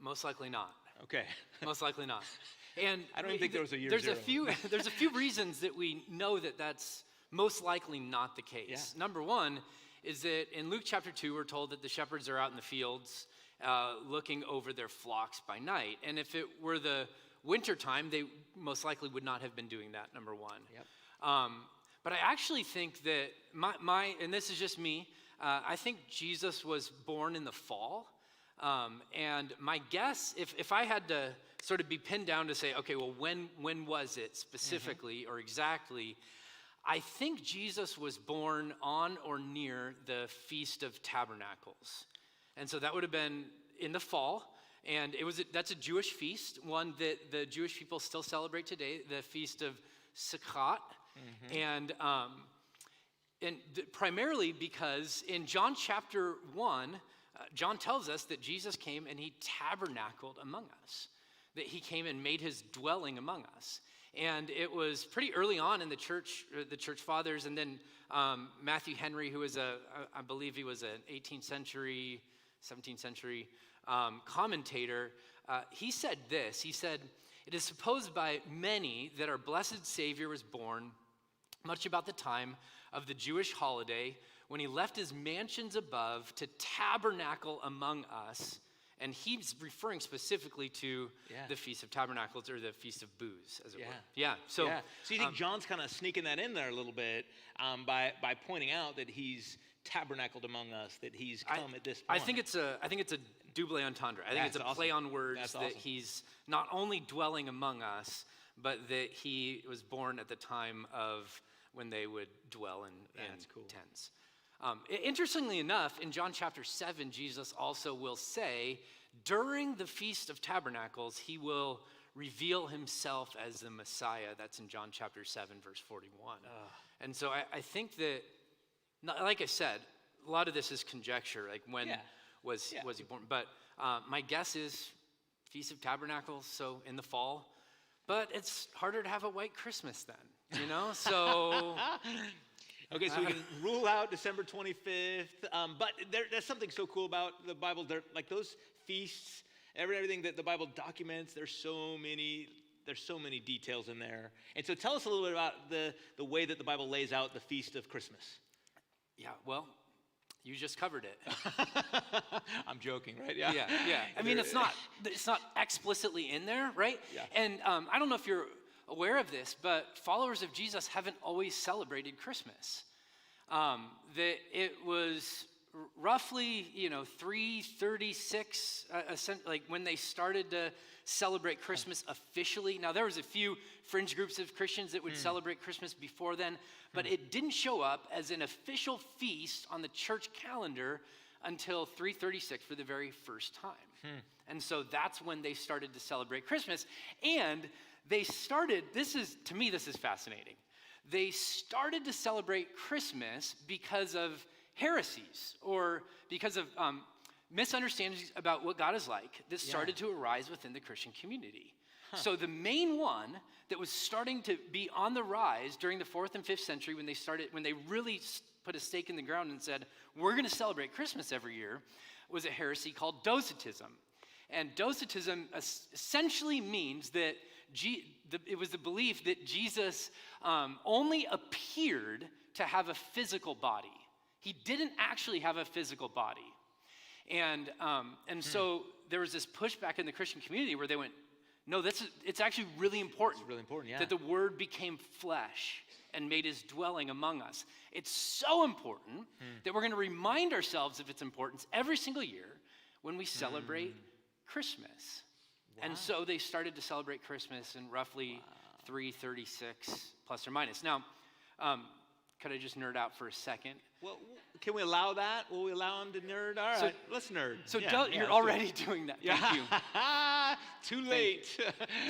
Most likely not. Okay. Most likely not. And I don't even think there was a year there's zero. There's a few reasons that we know that that's most likely not the case. Yeah. Number one is that in Luke chapter 2, we're told that the shepherds are out in the fields looking over their flocks by night. And if it were the winter time, they most likely would not have been doing that, number one. Yep. But I actually think that and this is just me, I think Jesus was born in the fall. And my guess, if I had to sort of be pinned down to say, okay, well, when was it specifically or exactly, I think Jesus was born on or near the Feast of Tabernacles. And so that would have been in the fall. And that's a Jewish feast, one that the Jewish people still celebrate today, the Feast of Sukkot. And primarily because in John chapter 1, John tells us that Jesus came and he tabernacled among us, that he came and made his dwelling among us. And it was pretty early on in the church fathers, and then Matthew Henry, who was I believe he was an 18th century, 17th century commentator, he said this. He said, "It is supposed by many that our blessed Savior was born much about the time of the Jewish holiday when he left his mansions above to tabernacle among us." And he's referring specifically to the Feast of Tabernacles, or the Feast of Booths, as it were. Yeah. So you think John's kind of sneaking that in there a little bit by pointing out that he's tabernacled among us, that he's come at this point? I think it's a double entendre. I think it's a play on words that he's not only dwelling among us, but that he was born at the time of when they would dwell in tents. Interestingly enough, in John chapter 7, Jesus also will say, during the Feast of Tabernacles, he will reveal himself as the Messiah. That's in John chapter 7, verse 41. And so I think that, like I said, a lot of this is conjecture, like when was he born? But my guess is Feast of Tabernacles, so in the fall. But it's harder to have a white Christmas then, so... Okay, so we can rule out December 25th, but there's something so cool about the Bible. Like those feasts, everything that the Bible documents, there's so many details in there. And so tell us a little bit about the way that the Bible lays out the Feast of Christmas. Yeah, well, you just covered it. I'm joking, right? Yeah. Yeah. I mean, it's not explicitly in there, right? Yeah. And I don't know if you're aware of this, but followers of Jesus haven't always celebrated Christmas. That it was roughly, 336, like when they started to celebrate Christmas officially. Now, there was a few fringe groups of Christians that would celebrate Christmas before then, but it didn't show up as an official feast on the church calendar until 336 for the very first time. And so that's when they started to celebrate Christmas. And they started, this is fascinating. They started to celebrate Christmas because of heresies, or because of misunderstandings about what God is like that started to arise within the Christian community. So the main one that was starting to be on the rise during the 4th and 5th century, when they really put a stake in the ground and said, we're going to celebrate Christmas every year, was a heresy called Docetism. And Docetism essentially means that it was the belief that Jesus only appeared to have a physical body. He didn't actually have a physical body. And so there was this pushback in the Christian community where they went, no, it's actually really important. It's really important, yeah. That the Word became flesh and made his dwelling among us. It's so important that we're going to remind ourselves of its importance every single year when we celebrate Christmas. Wow. And so they started to celebrate Christmas in roughly 336 plus or minus. Now, could I just nerd out for a second? Well, can we allow that? Will we allow him to nerd? All right, let's nerd. So you're already doing that. Thank you. Too late.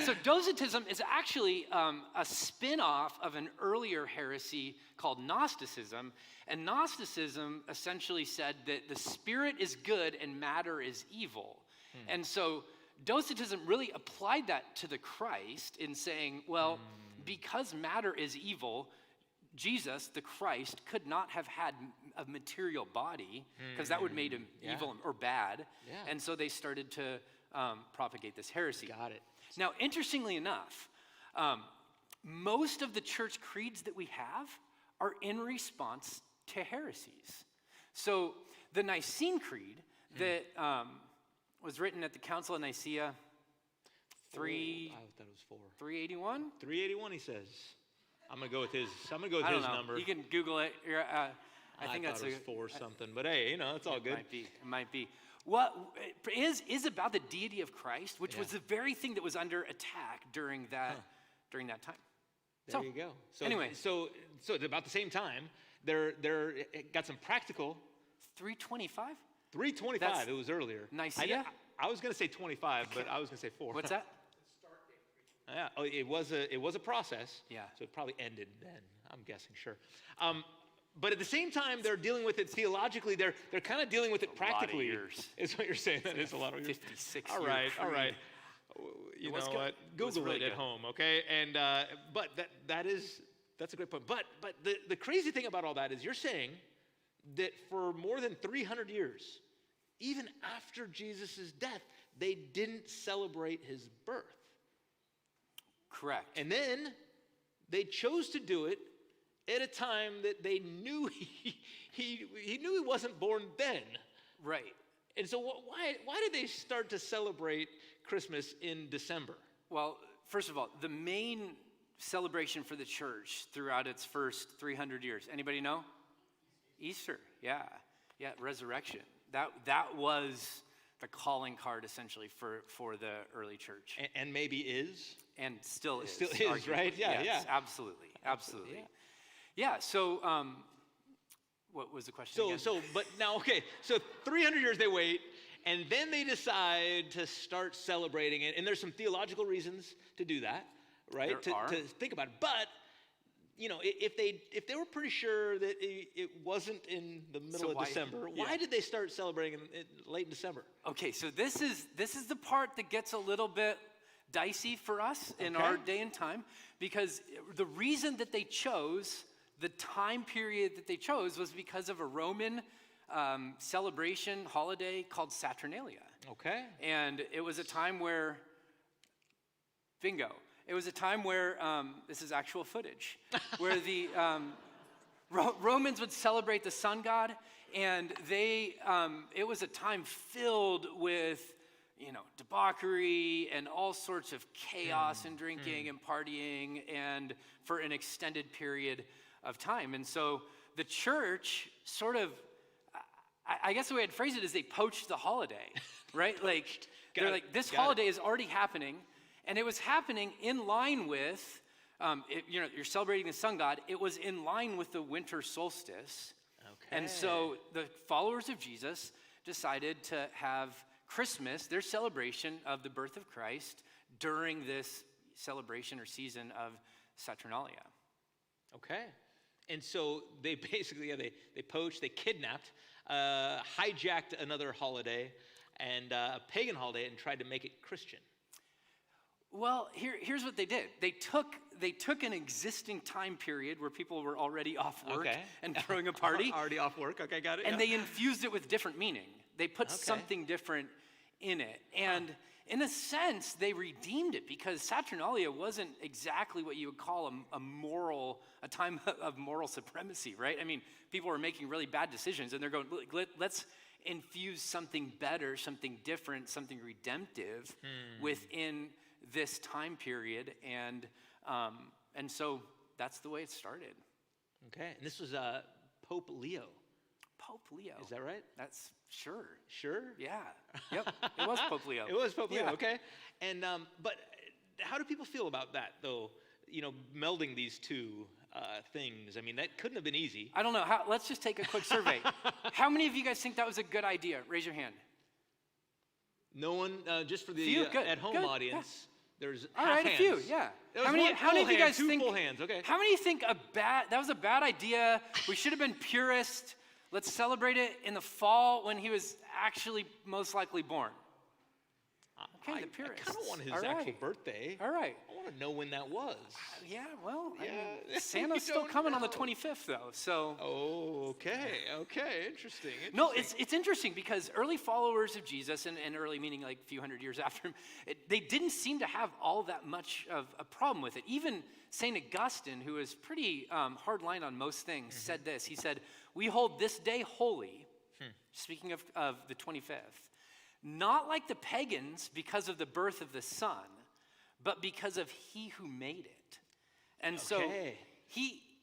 So Docetism is actually a spin-off of an earlier heresy called Gnosticism. And Gnosticism essentially said that the spirit is good and matter is evil. And so Docetism really applied that to the Christ in saying, well, because matter is evil, Jesus, the Christ, could not have had a material body because that would have made him evil or bad. Yeah. And so they started to propagate this heresy. Got it. Now, interestingly enough, most of the church creeds that we have are in response to heresies. So the Nicene Creed that was written at the Council of Nicaea, I thought it was 4. 381? 381, he says. I'm gonna go with his number. You can Google it. I think thought that's it was 4 something, but hey, it's all good. It might be. What is about the deity of Christ, which was the very thing that was under attack during that time. There you go. So anyway, so at about the same time, they're got some practical. 325. 325. It was earlier. Nicaea. I was gonna say 25, but I was gonna say 4. What's that? Yeah. Oh, it was a process. Yeah. So it probably ended then. I'm guessing, sure. But at the same time, they're dealing with it theologically. They're kind of dealing with it practically. A lot of years. Is what you're saying. That is a lot of years. 56 All year right. creed. All right. You know what? Google really it at good. home, okay? And but that's a great point. But the crazy thing about all that is you're saying that for more than 300 years, even after Jesus' death, they didn't celebrate his birth. Correct. And then they chose to do it at a time that they knew he knew he wasn't born then. Right. And so why did they start to celebrate Christmas in December? Well, first of all, the main celebration for the church throughout its first 300 years. Anybody know? Easter. Yeah, resurrection. That was the calling card essentially for the early church. And maybe is. And still is. Still is, arguably. right? Yeah, yes, yeah. Absolutely. Yeah, so what was the question again? But now, okay, so 300 years they wait, and then they decide to start celebrating it. And there's some theological reasons to do that, right? There are. To think about it. But, if they were pretty sure that it wasn't in the middle of December, why did they start celebrating it late in December? Okay, so this is the part that gets a little bit dicey for us in our day and time, because the reason that they chose, the time period that they chose, was because of a Roman celebration holiday called Saturnalia. Okay. And it was a time where, bingo, it was a time where, this is actual footage, where the Romans would celebrate the sun god, and it was a time filled with debauchery and all sorts of chaos and drinking and partying, and for an extended period of time. And so the church sort of, I guess the way I'd phrase it is they poached the holiday, right? Like, they're like, this holiday is already happening, and it was happening in line with, you're celebrating the sun god. It was in line with the winter solstice. Okay. And so the followers of Jesus decided to have Christmas, their celebration of the birth of Christ, during this celebration or season of Saturnalia. Okay. And so they basically, they poached, they kidnapped, hijacked another holiday, and a pagan holiday, and tried to make it Christian. Well, here's what they did. They took an existing time period where people were already off work and throwing a party. Already off work, okay, got it. And they infused it with different meaning. They put something different in it. And in a sense, they redeemed it, because Saturnalia wasn't exactly what you would call a time of moral supremacy, right? I mean, people were making really bad decisions, and they're going, let's infuse something better, something different, something redemptive within this time period. And so that's the way it started. Okay, and this was Pope Leo. Pope Leo. Is that right? That's sure. Sure? Yeah. Yep. It was Pope Leo. It was Pope Leo, Yeah. okay. And but how do people feel about that, though? Melding these two things. I mean, that couldn't have been easy. I don't know. Let's just take a quick survey. How many of you guys think that was a good idea? Raise your hand. No one, just for the Few? Good. at-home Good. audience. There's All half right, hands. a few, yeah. How many of you guys think? Full hands, okay. How many think that was a bad idea? We should have been purist. Let's celebrate it in the fall when he was actually most likely born. Okay, the purist. I kind of want his All right. actual birthday. All right. I want to know when that was. Yeah, well, I Yeah. mean, Santa's still don't coming on the know. 25th, though, so. Oh, okay. Interesting. No, it's interesting because early followers of Jesus, and early meaning like a few hundred years after him, they didn't seem to have all that much of a problem with it. Even St. Augustine, who is pretty hardline on most things, said this. He said, "We hold this day holy," speaking of the 25th, "not like the pagans because of the birth of the sun, but because of he who made it." And so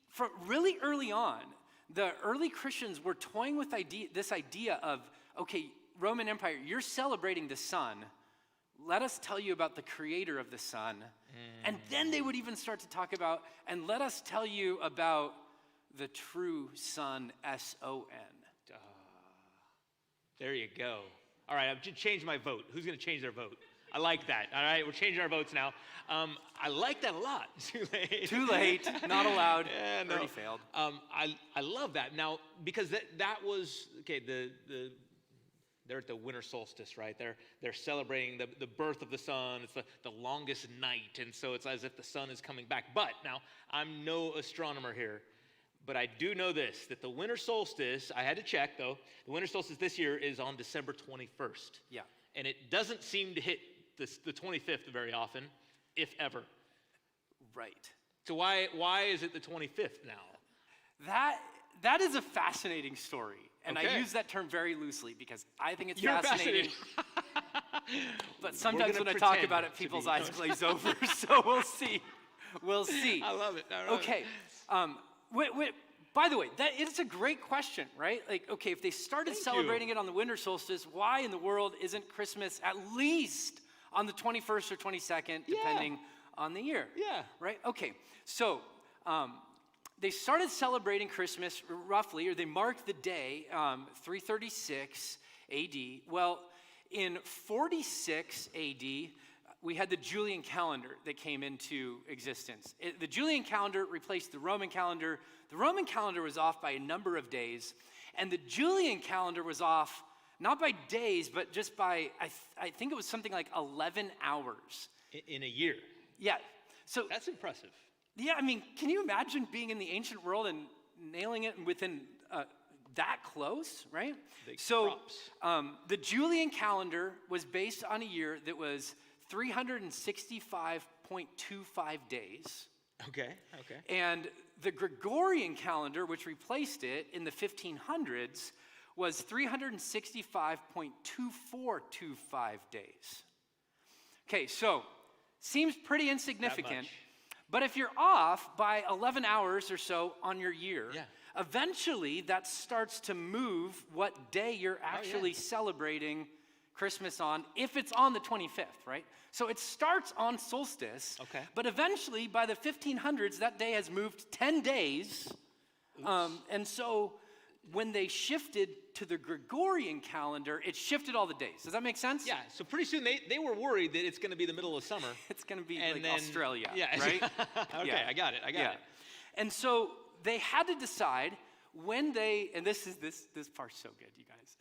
from really early on, the early Christians were toying with this idea of, okay, Roman Empire, you're celebrating the sun. Let us tell you about the creator of the sun. And then they would even start to talk about, and let us tell you about the true sun, S-O-N. There you go. All right, I've changed my vote. Who's going to change their vote? I like that. All right, we're changing our votes now. I like that a lot. Too late. Too late, not allowed, Yeah, no. already failed. I love that. Now, because that was, okay, they're at the winter solstice, right? They're celebrating the birth of the sun. It's the longest night, and so it's as if the sun is coming back. But now, I'm no astronomer here, but I do know this, that the winter solstice, I had to check though, the winter solstice this year is on December 21st. Yeah. And it doesn't seem to hit the 25th very often, if ever. Right. So why is it the 25th now? That is a fascinating story. And Okay. I use that term very loosely because I think it's You're fascinating. But sometimes gonna when I talk pretend about it, to people's be. eyes glaze over. So we'll see. We'll see. I love it. I love Okay. By the way, it's a great question, right? Like, okay, if they started Thank celebrating it on the winter solstice, why in the world isn't Christmas at least on the 21st or 22nd, depending on the year? Yeah. Right? Okay. So they started celebrating Christmas roughly, or they marked the day, 336 AD. Well, in 46 AD, we had the Julian calendar that came into existence. The Julian calendar replaced the Roman calendar. The Roman calendar was off by a number of days, and the Julian calendar was off not by days, but just by, I think it was something like 11 hours. In a year. Yeah. So That's impressive. yeah, I mean, can you imagine being in the ancient world and nailing it within that close, right? Big So props. the Julian calendar was based on a year that was 365.25 days. Okay. And the Gregorian calendar, which replaced it in the 1500s, was 365.2425 days. Okay, so seems pretty insignificant. much. But if you're off by 11 hours or so on your year, Yeah. eventually that starts to move what day you're actually celebrating Christmas on, if it's on the 25th, right? So it starts on solstice, Okay. but eventually by the 1500s, that day has moved 10 days. And so when they shifted to the Gregorian calendar, it shifted all the days. Does that make sense? Yeah, so pretty soon they were worried that it's going to be the middle of summer. It's going to be And like then- Australia, Yeah. right? Okay, Yeah. I got it. And so they had to decide when they, and this part's so good, you guys.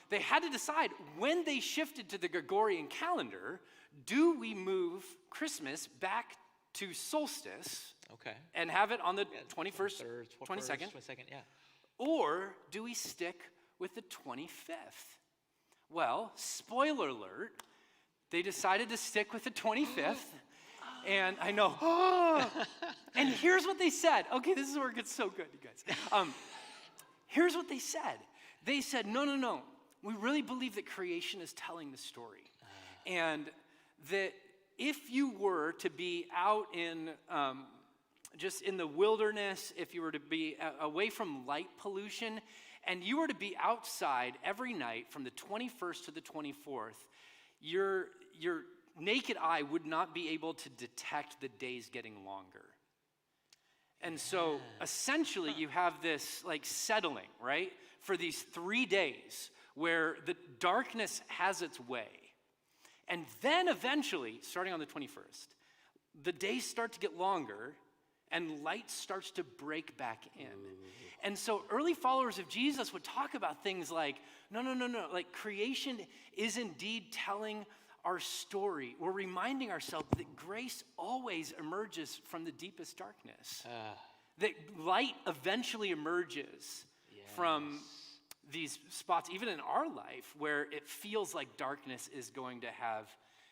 They had to decide when they shifted to the Gregorian calendar, do we move Christmas back to solstice Okay. and have it on the 21st, 22nd. 22nd? Yeah. Or do we stick with the 25th? Well, spoiler alert, they decided to stick with the 25th. And I know, and here's what they said. Okay, this is where it gets so good, you guys. Here's what they said. They said, no. We really believe that creation is telling the story. And that if you were to be out in, just in the wilderness, if you were to be away from light pollution, and you were to be outside every night from the 21st to the 24th, your naked eye would not be able to detect the days getting longer. And so essentially you have this like settling, right? For these 3 days where the darkness has its way. And then eventually, starting on the 21st, the days start to get longer and light starts to break back in. And so early followers of Jesus would talk about things like, no, like creation is indeed telling our story, we're reminding ourselves that grace always emerges from the deepest darkness. That light eventually emerges from these spots, even in our life, where it feels like darkness is going to have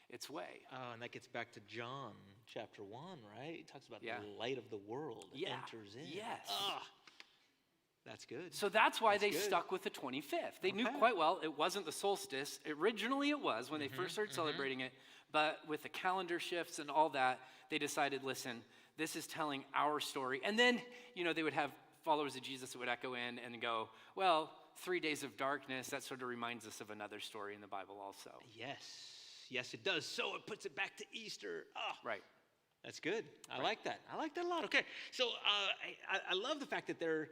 its way. Oh, and that gets back to John chapter 1, right? He talks about the light of the world enters in. Yes. That's good. So that's why they stuck with the 25th. They knew quite well it wasn't the solstice. Originally it was when they first started celebrating it, but with the calendar shifts and all that, they decided, listen, this is telling our story. And then, they would have followers of Jesus that would echo in and go, well, 3 days of darkness, that sort of reminds us of another story in the Bible also. Yes, it does. So it puts it back to Easter. Right. That's good. I like that. I like that a lot. Okay, so I love the fact that they're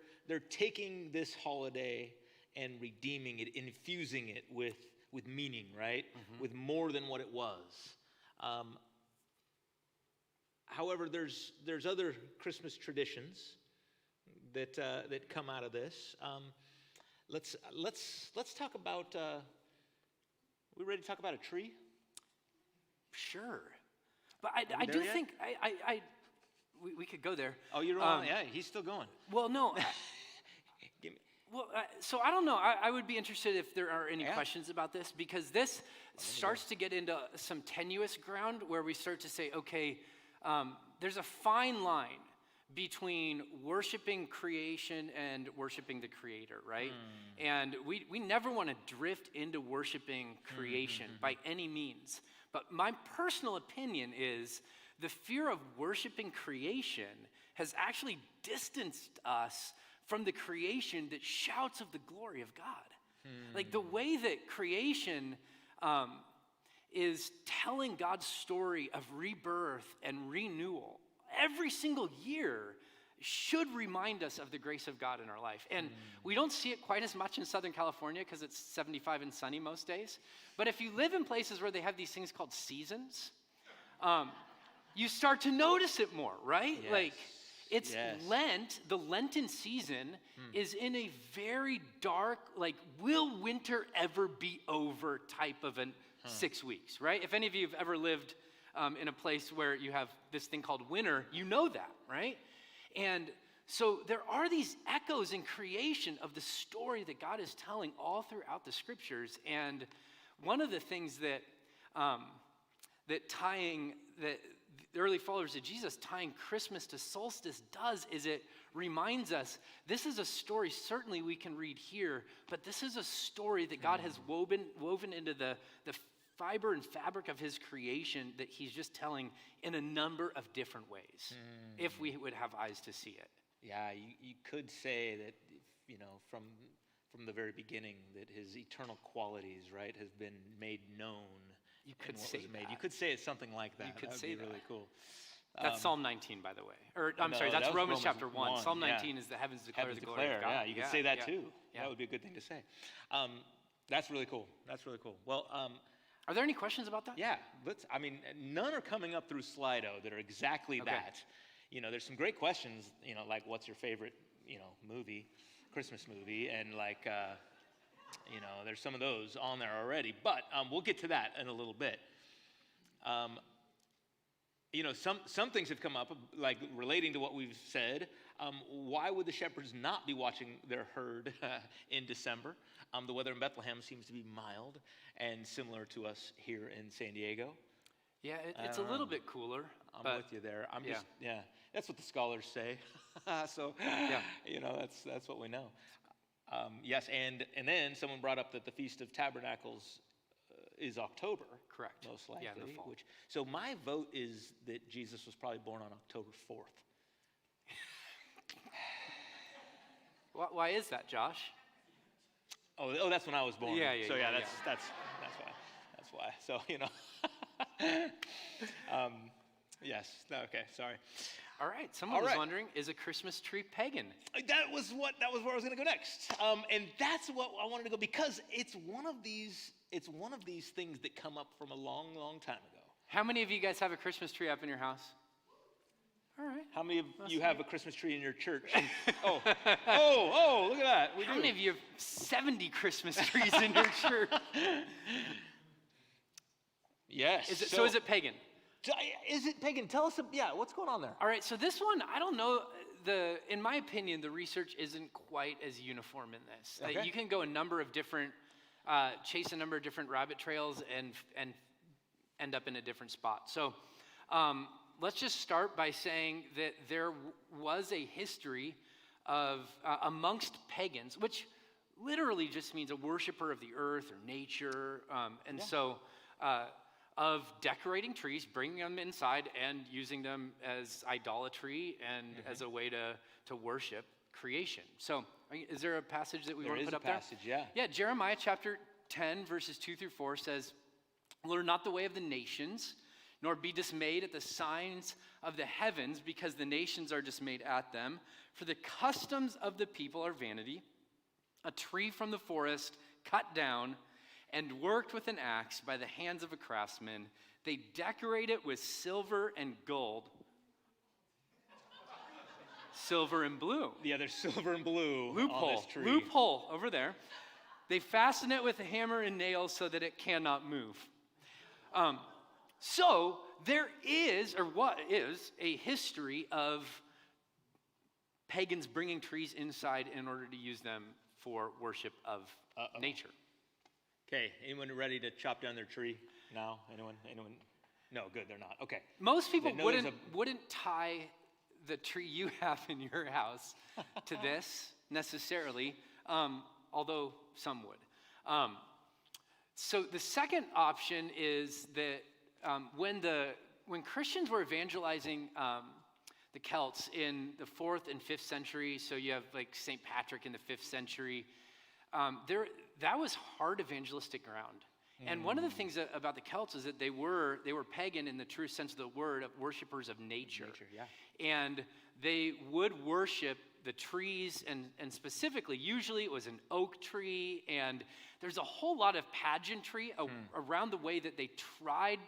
taking this holiday and redeeming it, infusing it with meaning, right? With more than what it was. However, there's other Christmas traditions that come out of this. Let's talk about. We ready to talk about a tree? Sure. But I do think we could go there. Oh, you're on. Yeah, he's still going. Well, no. So I don't know. I would be interested if there are any questions about this, because this starts to get into some tenuous ground where we start to say, okay, there's a fine line between worshiping creation and worshiping the Creator, right? And we never want to drift into worshiping creation by any means. But my personal opinion is the fear of worshiping creation has actually distanced us from the creation that shouts of the glory of God. Like the way that creation is telling God's story of rebirth and renewal every single year should remind us of the grace of God in our life. And we don't see it quite as much in Southern California because it's 75 and sunny most days. But if you live in places where they have these things called seasons, you start to notice it more, right? Yes. Like it's Lent, the Lenten season is in a very dark, like, will winter ever be over type of 6 weeks, right? If any of you have ever lived in a place where you have this thing called winter, you know that, right? And so there are these echoes in creation of the story that God is telling all throughout the scriptures. And one of the things that the early followers of Jesus tying Christmas to solstice does is it reminds us this is a story certainly we can read here, but this is a story that God has woven into the fiber and fabric of his creation that he's just telling in a number of different ways, if we would have eyes to see it. Yeah, you could say that, from the very beginning, that his eternal qualities, right, has been made known. You could say that. You could say it something like that. You could That would say be really cool. That's Psalm 19, by the way. Or I'm sorry, that's Romans chapter 1. Psalm 19 is the heavens declare the glory of God. Yeah, you could say that too. Yeah. That would be a good thing to say. That's really cool. Well, are there any questions about that? Yeah, none are coming up through Slido that are exactly that. There's some great questions, like what's your favorite, movie, Christmas movie, and there's some of those on there already, but we'll get to that in a little bit. Some things have come up, like relating to what we've said. Why would the shepherds not be watching their herd in December? The weather in Bethlehem seems to be mild and similar to us here in San Diego. Yeah, it's a little bit cooler. I'm with you there. That's what the scholars say. So, that's what we know. Yes, and then someone brought up that the Feast of Tabernacles is October. Correct. Most likely. Yeah, in the fall. So my vote is that Jesus was probably born on October 4th. Why is that, Josh? Oh, that's when I was born. Yeah. So that's why. So yes. Okay. Sorry. All right. Someone was wondering, is a Christmas tree pagan? That was where I was going to go next. And that's what I wanted to go, because it's one of these things that come up from a long, long time ago. How many of you guys have a Christmas tree up in your house? All right. How many of you have a Christmas tree in your church? Oh, look at that. How many of you have 70 Christmas trees in your church? Yes. So is it pagan? Is it pagan? Tell us, what's going on there? All right, so this one, I don't know. In my opinion, the research isn't quite as uniform in this. Okay. You can go chase a number of different rabbit trails and end up in a different spot. So let's just start by saying that there was a history of amongst pagans, which literally just means a worshiper of the earth or nature, of decorating trees, bringing them inside, and using them as idolatry and as a way to worship creation. So, is there a passage that we want to put up there? There is a passage, yeah. Yeah, Jeremiah chapter 10, verses 2 through 4 says, "Learn not the way of the nations, nor be dismayed at the signs of the heavens, because the nations are dismayed at them. For the customs of the people are vanity. A tree from the forest cut down and worked with an axe by the hands of a craftsman. They decorate it with silver and gold." Silver and blue. Yeah, there's silver and blue Loophole. on this tree. Loophole over there. "They fasten it with a hammer and nails so that it cannot move." So there is, or what is, a history of pagans bringing trees inside in order to use them for worship of nature. Okay, anyone ready to chop down their tree now? Anyone? No, good, they're not. Okay. Most people They know wouldn't tie the tree you have in your house to this necessarily, although some would. So the second option is that when Christians were evangelizing the Celts in the 4th and 5th century, so you have like St. Patrick in the 5th century, that was hard evangelistic ground. And one of the things about the Celts is that they were pagan in the true sense of the word, of worshipers of nature. And they would worship the trees, and specifically, usually it was an oak tree, and there's a whole lot of pageantry around the way that they tried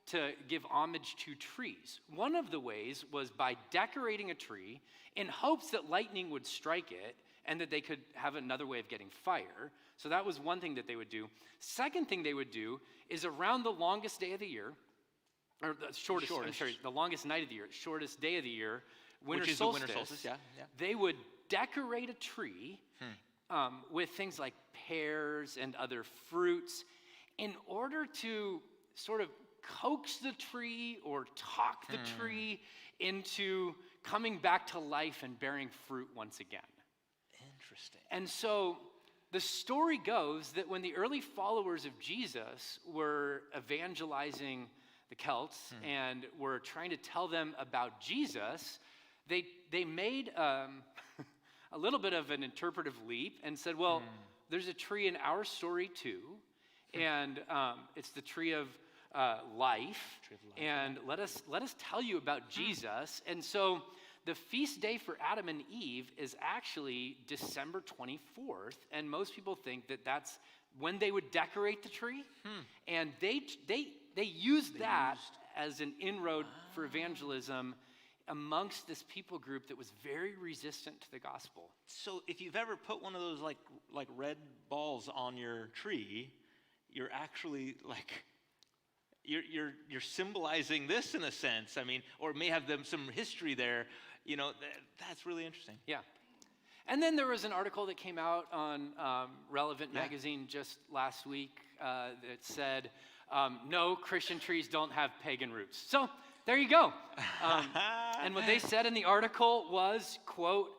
to give homage to trees. One of the ways was by decorating a tree in hopes that lightning would strike it and that they could have another way of getting fire. So that was one thing that they would do. Second thing they would do is around the longest day of the year, or the longest night of the year, shortest day of the year, winter solstice, they would decorate a tree with things like pears and other fruits in order to sort of coax the tree or talk the tree into coming back to life and bearing fruit once again. Interesting. And so the story goes that when the early followers of Jesus were evangelizing the Celts and were trying to tell them about Jesus, they made a little bit of an interpretive leap and said, well, there's a tree in our story too, and it's the tree of life, and let us tell you about Jesus. And so the feast day for Adam and Eve is actually December 24th, and most people think that that's when they would decorate the tree, and they used that as an inroad for evangelism amongst this people group that was very resistant to the gospel. So if you've ever put one of those like red balls on your tree, you're actually like you're symbolizing this in a sense. I mean, or may have some history there. You know, that's really interesting. Yeah. And then there was an article that came out on Relevant magazine just last week that said, no, Christian trees don't have pagan roots. So there you go. And what they said in the article was, quote,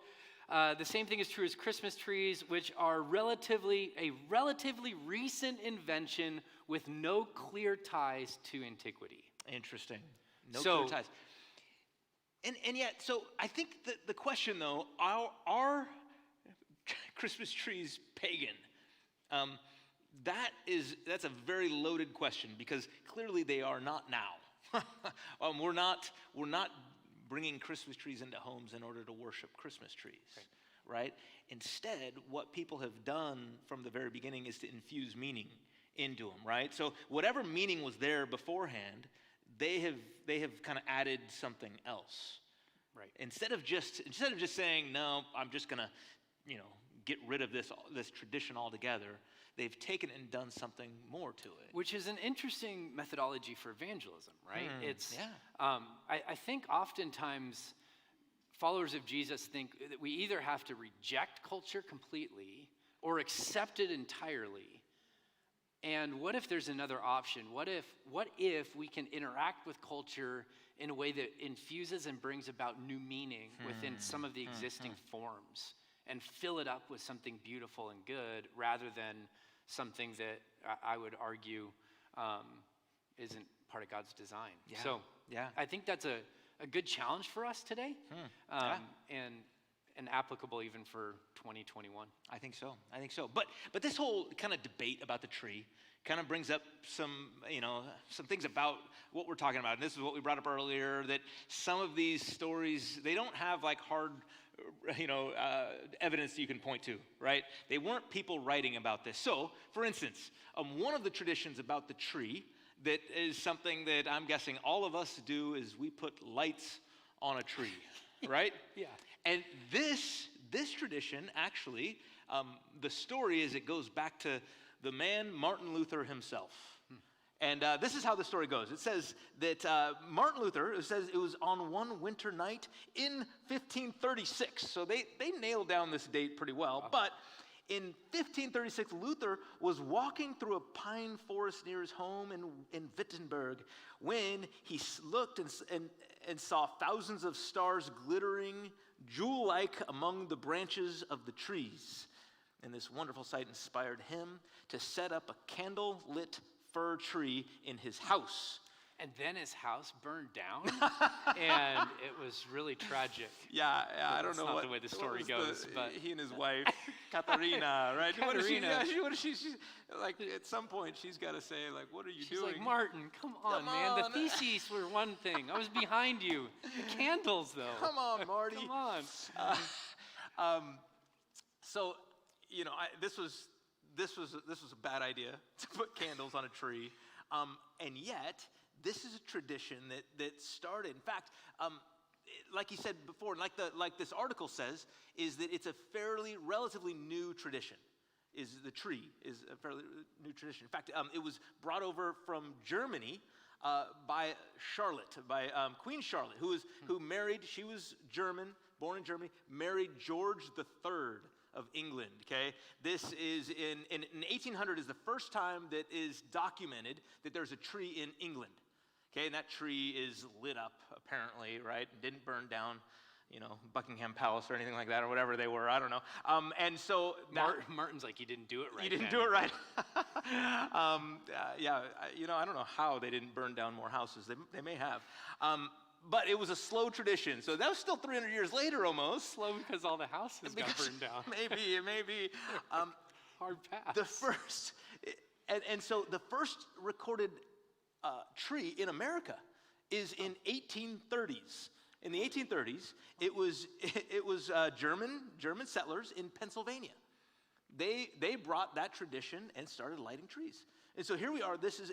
the same thing is true as Christmas trees, which are a relatively recent invention with no clear ties to antiquity. Interesting. No clear ties. And yet, so I think the question though, are Christmas trees pagan? That's a very loaded question, because clearly they are not now. We're not bringing Christmas trees into homes in order to worship Christmas trees, right? Instead, what people have done from the very beginning is to infuse meaning into them, right? So whatever meaning was there beforehand, they have kind of added something else, right? Instead of just saying, no, I'm just gonna, get rid of this tradition altogether. They've taken and done something more to it. Which is an interesting methodology for evangelism, right? Yeah. I think oftentimes followers of Jesus think that we either have to reject culture completely or accept it entirely. And what if there's another option? What if we can interact with culture in a way that infuses and brings about new meaning within some of the existing forms and fill it up with something beautiful and good rather than something that I would argue isn't part of God's design. Yeah. So Yeah. I think that's a good challenge for us today, and applicable even for 2021. I think so. But this whole kind of debate about the tree kind of brings up some things about what we're talking about. And this is what we brought up earlier, that some of these stories, they don't have like hard, evidence that you can point to, right? They weren't people writing about this. So, for instance, one of the traditions about the tree that is something that I'm guessing all of us do is we put lights on a tree, right? Yeah. And this tradition, actually, the story is it goes back to the man Martin Luther himself. And this is how the story goes. It says that Martin Luther, it says it was on one winter night in 1536. So they nailed down this date pretty well. Wow. But in 1536, Luther was walking through a pine forest near his home in Wittenberg when he looked and saw thousands of stars glittering jewel-like among the branches of the trees. And this wonderful sight inspired him to set up a candle-lit fir tree in his house. And then his house burned down, and it was really tragic. Yeah, I don't know not the way the story goes, but he and his wife, Katharina, right? Katharina. What is she like? At some point, she's got to say, like, "What are you doing?" She's like, "Martin, come on, man. The theses were one thing. I was behind you. The candles, though. Come on, Marty. Come on." So, this was a bad idea to put candles on a tree, and yet. This is a tradition that started. In fact, like he said before, like this article says, is that it's a relatively new tradition. The tree is a fairly new tradition. In fact, it was brought over from Germany by Queen Charlotte, who married. She was German, born in Germany, married George III of England. Okay, this is in 1800 is the first time that is documented that there's a tree in England. Okay, and that tree is lit up, apparently, right? Didn't burn down, Buckingham Palace or anything like that, or whatever they were. I don't know. And so Martin's like, he didn't do it right. He didn't do it right. I don't know how they didn't burn down more houses. They may have. But it was a slow tradition. So that was still 300 years later almost. Slow because all the houses got burned down. Maybe. Hard pass. So the first recorded tree in America is in 1830s. In the 1830s, it was German settlers in Pennsylvania. They brought that tradition and started lighting trees. And so here we are. This is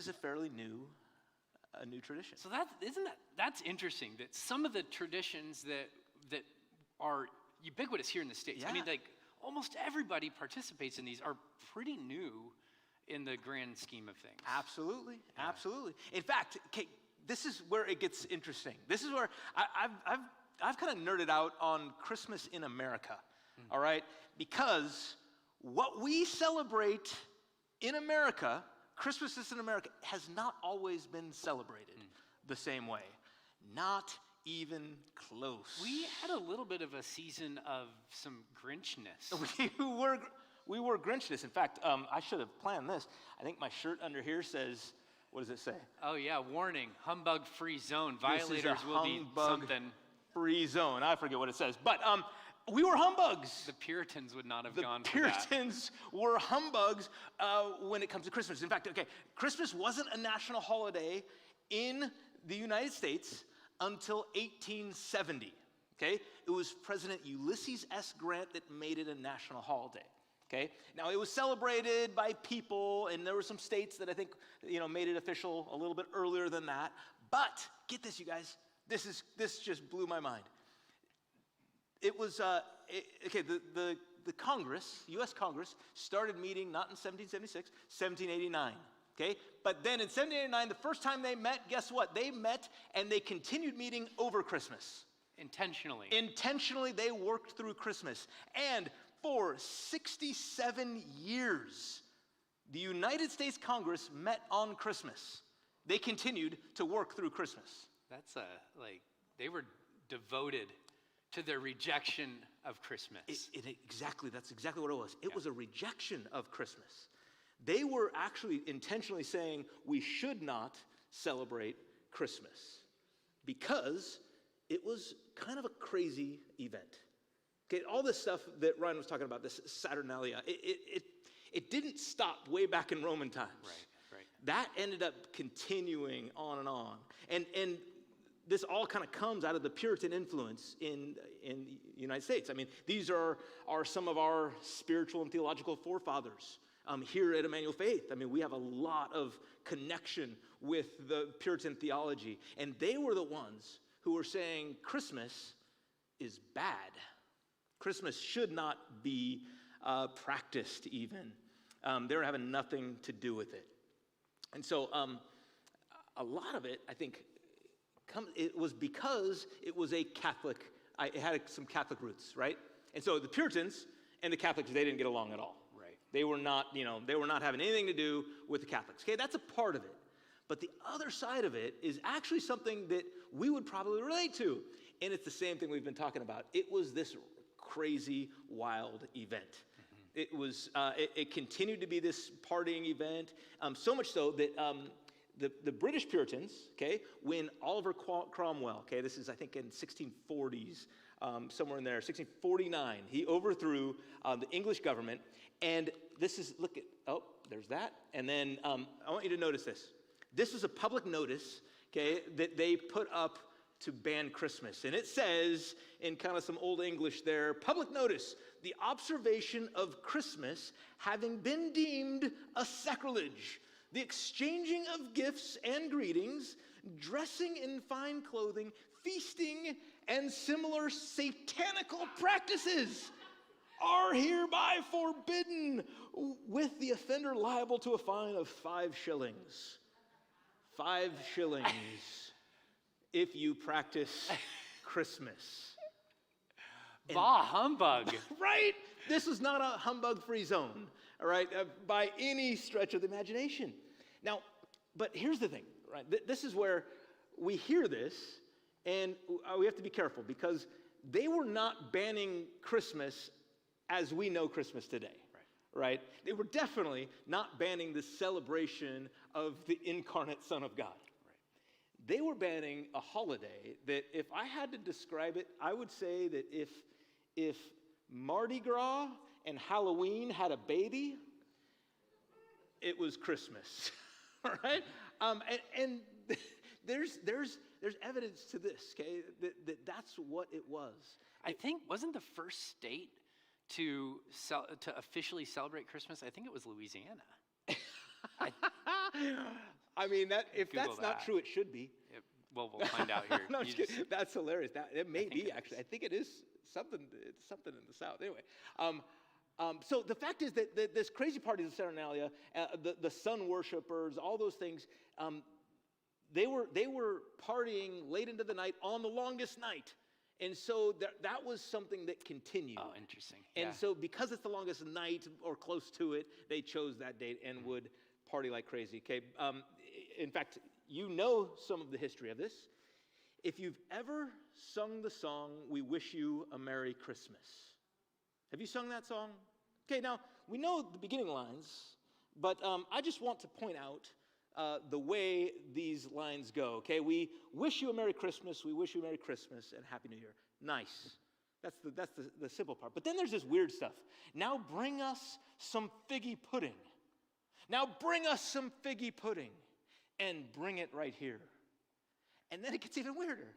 a fairly new tradition. So that's interesting. That some of the traditions that are ubiquitous here in the States. Yeah. I mean, like almost everybody participates in these are pretty new in the grand scheme of things. Absolutely. In fact, this is where it gets interesting. This is where I've kind of nerded out on Christmas in America, all right? Because what we celebrate in America, Christmas in America, has not always been celebrated the same way. Not even close. We had a little bit of a season of some Grinchness. We were Grinchness. In fact, I should have planned this. I think my shirt under here says, what does it say? Oh yeah, warning, humbug-free zone. Violators will be something. Free zone. I forget what it says. But we were humbugs. The Puritans would not have gone for that. The Puritans were humbugs when it comes to Christmas. In fact, Christmas wasn't a national holiday in the United States until 1870. Okay? It was President Ulysses S. Grant that made it a national holiday. Okay? Now, it was celebrated by people, and there were some states that I think, made it official a little bit earlier than that. But, get this, you guys. This just blew my mind. It was the Congress, U.S. Congress, started meeting not in 1776, 1789. Okay, but then in 1789, the first time they met, guess what? They met and they continued meeting over Christmas. Intentionally. Intentionally, they worked through Christmas. And for 67 years, the United States Congress met on Christmas. They continued to work through Christmas. That's they were devoted to their rejection of Christmas. That's exactly what it was. It was a rejection of Christmas. They were actually intentionally saying we should not celebrate Christmas because it was kind of a crazy event. Okay, all this stuff that Ryan was talking about, this Saturnalia, it didn't stop way back in Roman times. Right. That ended up continuing on and on. And this all kind of comes out of the Puritan influence in the United States. I mean, these are some of our spiritual and theological forefathers. Here at Emmanuel Faith, I mean, we have a lot of connection with the Puritan theology. And they were the ones who were saying Christmas is bad. Christmas should not be practiced even. They were having nothing to do with it. And so a lot of it, I think, it was because it was a Catholic, it had some Catholic roots, right? And so the Puritans and the Catholics, they didn't get along at all. They were not having anything to do with the Catholics. Okay, that's a part of it. But the other side of it is actually something that we would probably relate to. And it's the same thing we've been talking about. It was this crazy, wild event. Mm-hmm. It was, it continued to be this partying event, so much so that the British Puritans, okay, when Oliver Cromwell, okay, this is, I think, in 1640s, somewhere in there, 1649, he overthrew the English government. And this is, there's that. And then I want you to notice this. This was a public notice, okay, that they put up to ban Christmas. And it says, in kind of some old English there, public notice, the observation of Christmas having been deemed a sacrilege, the exchanging of gifts and greetings, dressing in fine clothing, feasting, and similar satanical practices are hereby forbidden, with the offender liable to a fine of 5 shillings. 5 shillings if you practice Christmas. Bah humbug. Right? This is not a humbug-free zone, all right, by any stretch of the imagination. Now, but here's the thing, right? This is where we hear this, and we have to be careful, because they were not banning Christmas as we know Christmas today, right? They were definitely not banning the celebration of the incarnate Son of God. Right. They were banning a holiday that, if I had to describe it, I would say that if Mardi Gras and Halloween had a baby, it was Christmas, all right? And there's evidence to this, okay, that's what it was. I think, wasn't the first state to officially celebrate Christmas, I think it was Louisiana. I mean, if that's not true, it should be. Well, we'll find out here. No, that's hilarious. It may be, actually. I think it is something. It's something in the South. Anyway, so the fact is that this crazy party of Saturnalia, the sun worshipers, all those things, they were partying late into the night on the longest night. And so that was something that continued. Oh, interesting. And so because it's the longest night or close to it, they chose that date and would party like crazy. Okay. In fact, you know some of the history of this. If you've ever sung the song, "We Wish You a Merry Christmas." Have you sung that song? Okay, now, we know the beginning lines, but I just want to point out the way these lines go, okay? We wish you a Merry Christmas, we wish you a Merry Christmas, and Happy New Year. Nice. That's the simple part. But then there's this weird stuff. Now bring us some figgy pudding. Now bring us some figgy pudding, and bring it right here. And then it gets even weirder.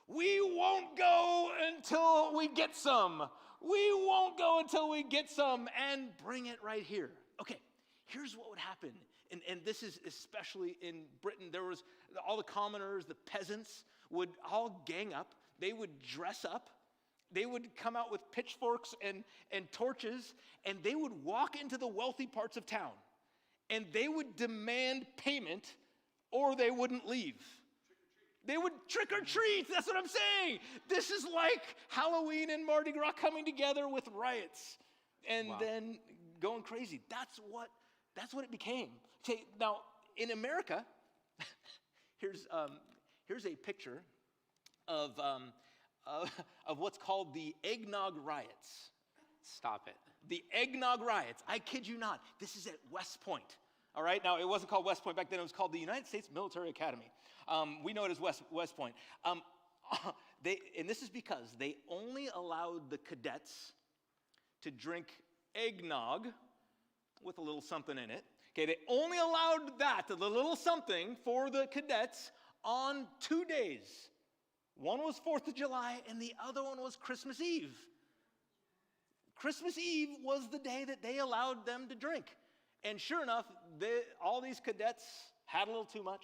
We won't go until we get some. We won't go until we get some, and bring it right here. Okay, here's what would happen. And this is especially in Britain. There was all the commoners, the peasants would all gang up. They would dress up. they would come out with pitchforks and torches, and they would walk into the wealthy parts of town, and they would demand payment or they wouldn't leave. They would trick or treat. That's what I'm saying. This is like Halloween and Mardi Gras coming together with riots and then going crazy. That's what it became. Okay, now in America, here's a picture of what's called the eggnog riots. Stop it. The eggnog riots. I kid you not. This is at West Point. All right. Now it wasn't called West Point back then. It was called the United States Military Academy. We know it as West Point. And this is because they only allowed the cadets to drink eggnog with a little something in it. Okay, they only allowed that, the little something, for the cadets on 2 days. One was 4th of July, and the other one was Christmas Eve. Christmas Eve was the day that they allowed them to drink. And sure enough, all these cadets had a little too much,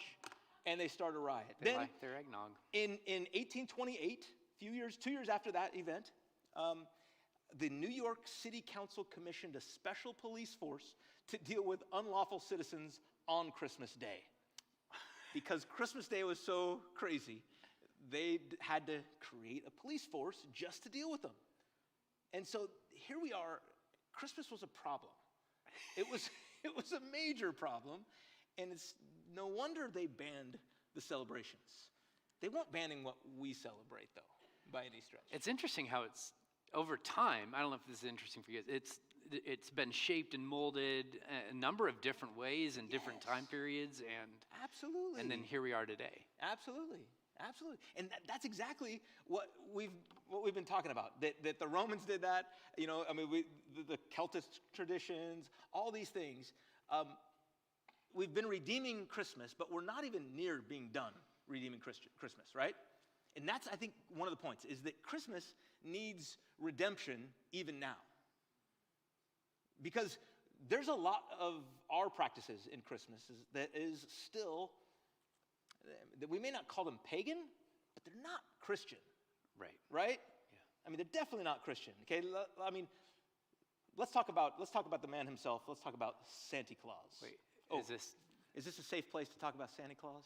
and they started a riot. They liked their eggnog. In 1828, 2 years after that event, the New York City Council commissioned a special police force to deal with unlawful citizens on Christmas Day. Because Christmas Day was so crazy, they had to create a police force just to deal with them. And so here we are. Christmas was a problem. It was a major problem, and it's no wonder they banned the celebrations. They weren't banning what we celebrate, though, by any stretch. It's interesting how it's over time. I don't know if this is interesting for you guys. It's been shaped and molded a number of different ways in different time periods, and absolutely. And then here we are today. Absolutely. And that's exactly what we've been talking about. That the Romans did that. You know, I mean, the Celtic traditions, all these things. We've been redeeming Christmas, but we're not even near being done redeeming Christmas, right? And that's, I think, one of the points, is that Christmas needs redemption even now. Because there's a lot of our practices in Christmas that is still, that we may not call them pagan, but they're not Christian. Right? Yeah. I mean, they're definitely not Christian. Okay, I mean, let's talk about the man himself. Let's talk about Santa Claus. Wait, is this a safe place to talk about Santa Claus?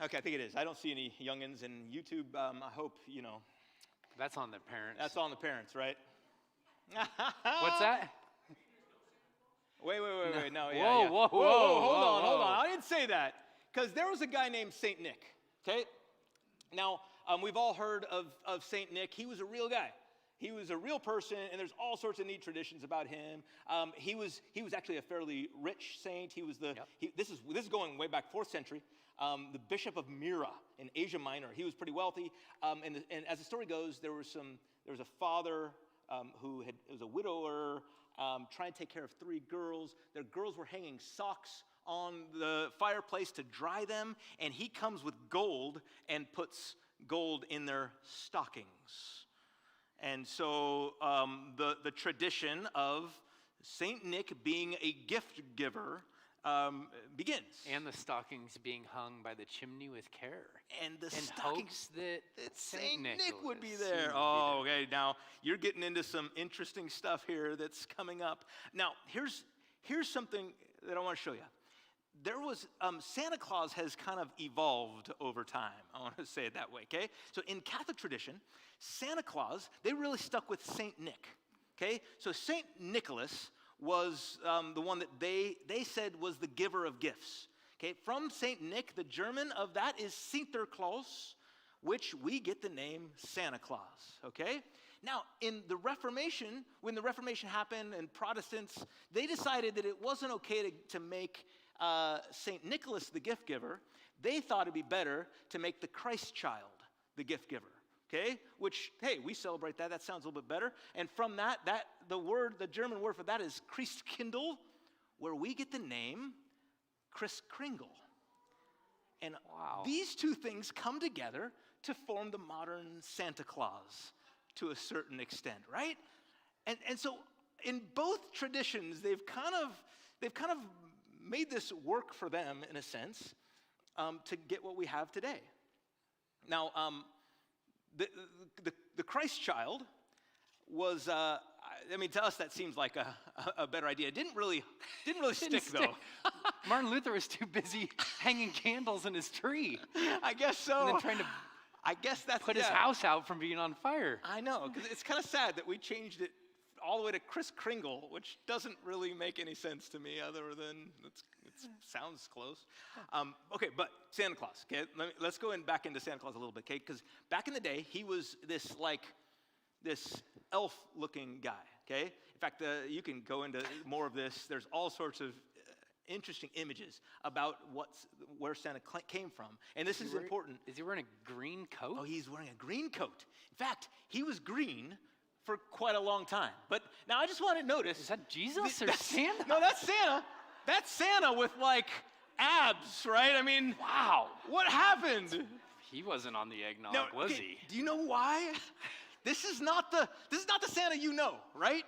Okay, I think it is. I don't see any youngins in YouTube. I hope, you know. That's on the parents. That's on the parents, right? What's that? Wait. No, Whoa, hold on. I didn't say that. Because there was a guy named Saint Nick, okay? Now, we've all heard of Saint Nick. He was a real guy. He was a real person, and there's all sorts of neat traditions about him. He was actually a fairly rich saint. He was this is going way back 4th century. The bishop of Myra in Asia Minor. He was pretty wealthy. And as the story goes, there was a father who was a widower, trying to take care of 3 girls. Their girls were hanging socks on the fireplace to dry them, and he comes with gold and puts gold in their stockings. And so the tradition of Saint Nick being a gift giver begins. And the stockings being hung by the chimney with care. And the in stockings hopes that Saint Nick would be there. Oh, okay. Now you're getting into some interesting stuff here that's coming up. Now here's something that I want to show you. There was Santa Claus has kind of evolved over time. I want to say it that way. Okay. So in Catholic tradition, Santa Claus, they really stuck with Saint Nick. Okay. So Saint Nicholas was the one that they said was the giver of gifts. Okay, from Saint Nick, the German of that is Sinterklaas, which we get the name Santa Claus. Okay, now in the Reformation, when the Reformation happened and Protestants, they decided that it wasn't okay to make Saint Nicholas the gift giver. They thought it'd be better to make the Christ child the gift giver. Okay, which, hey, we celebrate that. That sounds a little bit better. And from that the German word for that is Christkindl, where we get the name Kris Kringle. And these two things come together to form the modern Santa Claus to a certain extent, right? And so in both traditions, they've kind of made this work for them in a sense to get what we have today. Now, the Christ child was, I mean, to us that seems like a better idea. It didn't really stick, though. Martin Luther was too busy hanging candles in his tree. I guess so. And then trying to put his house out from being on fire. I know, because it's kind of sad that we changed it all the way to Kris Kringle, which doesn't really make any sense to me other than it sounds close. Okay, but Santa Claus, okay? Let's go back into Santa Claus a little bit, okay? Because back in the day, he was this elf-looking guy, okay? In fact, you can go into more of this. There's all sorts of interesting images about where Santa came from. And this is important. Is he wearing a green coat? Oh, he's wearing a green coat. In fact, he was green for quite a long time. But now I just want to notice. Is that Jesus or Santa? No, that's Santa. That's Santa with like abs, right? I mean, wow. What happened? He wasn't on the eggnog, was he? Do you know why? This is not the Santa you know, right?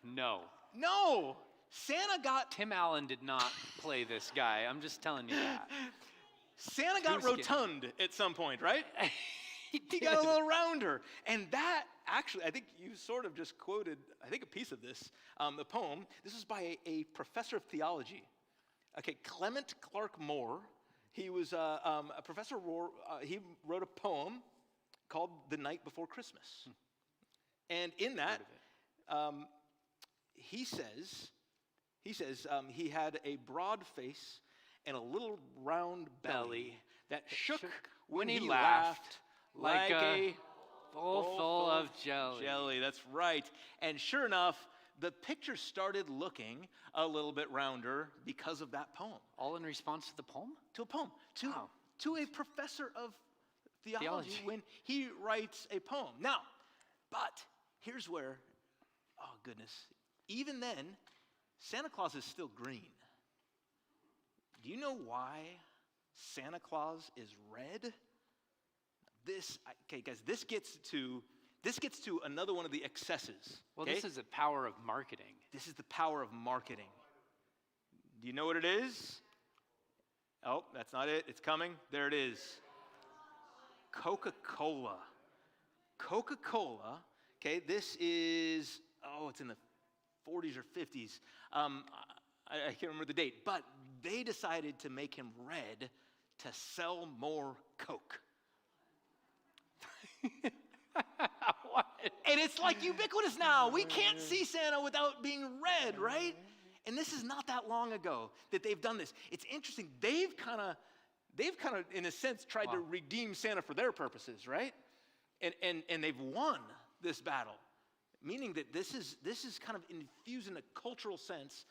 No. No. Santa got... Tim Allen did not play this guy. I'm just telling you that. Santa got rotund at some point, right? He got a little rounder. And that, actually, I think you sort of just quoted, I think, a piece of this, the poem. This is by a professor of theology. Okay, Clement Clark Moore. He was a professor. He wrote a poem called "The Night Before Christmas," and in that, he says he had a broad face and a little round belly that shook when he laughed like a bowl full of jelly. Jelly, that's right. And sure enough, the picture started looking a little bit rounder because of that poem. All in response to the poem? To a poem. To a professor of theology when he writes a poem. Now, but here's where, oh goodness, even then, Santa Claus is still green. Do you know why Santa Claus is red? Okay, guys, this gets to another one of the excesses. Well, okay? this is the power of marketing. This is the power of marketing. Do you know what it is? Oh, that's not it. It's coming. There it is. Coca-Cola. Coca-Cola, okay, this is, it's in the 40s or 50s. I can't remember the date, but they decided to make him red to sell more Coke. What? And it's like ubiquitous now. We can't see Santa without being red, right? And this is not that long ago that they've done this. It's interesting. They've kind of, in a sense, tried to redeem Santa for their purposes, right? And they've won this battle, meaning that this is kind of infused in a cultural sense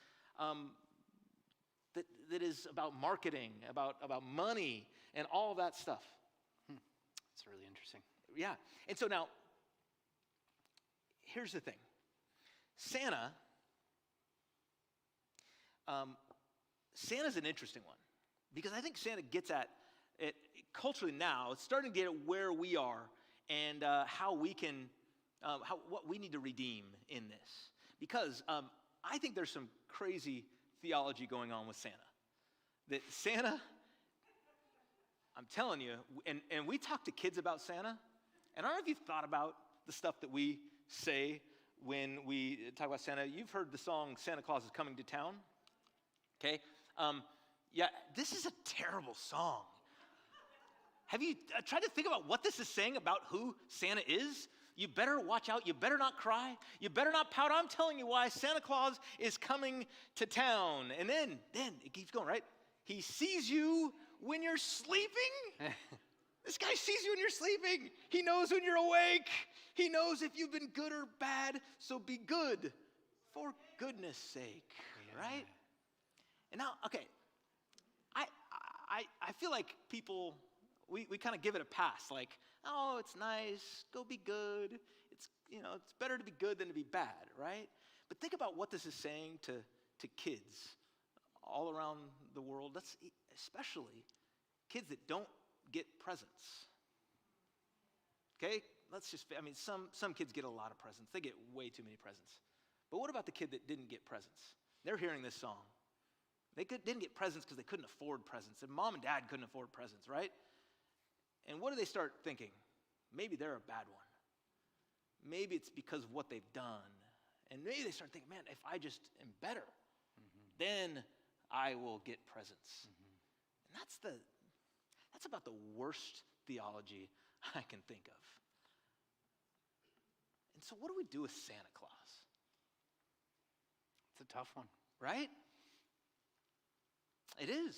that is about marketing, about money, and all of that stuff. It's really interesting. Yeah. And so now, here's the thing. Santa's an interesting one because I think Santa gets at it culturally now. It's starting to get at where we are and how we can, what we need to redeem in this. Because I think there's some crazy theology going on with Santa. That Santa, I'm telling you, and we talk to kids about Santa, and I don't know if you've thought about the stuff that we say when we talk about Santa. You've heard the song "Santa Claus is Coming to Town." Okay? Yeah, this is a terrible song. Have you tried to think about what this is saying about who Santa is? You better watch out. You better not cry. You better not pout. I'm telling you why Santa Claus is coming to town. And then it keeps going, right? He sees you when you're sleeping. This guy sees you when you're sleeping. He knows when you're awake. He knows if you've been good or bad. So be good for goodness sake, right? And now, okay, I feel like people, we kind of give it a pass. Like, oh, it's nice. Go be good. It's better to be good than to be bad, right? But think about what this is saying to kids all around the world. That's especially kids that don't get presents. Okay? Some kids get a lot of presents. They get way too many presents. But what about the kid that didn't get presents? They're hearing this song. They didn't get presents because they couldn't afford presents. And mom and dad couldn't afford presents, right? And what do they start thinking? maybe they're a bad one. Maybe it's because of what they've done. And maybe they start thinking, man, if I just am better, then I will get presents. And that's about the worst theology I can think of. And so what do we do with Santa Claus? It's a tough one. Right? It is.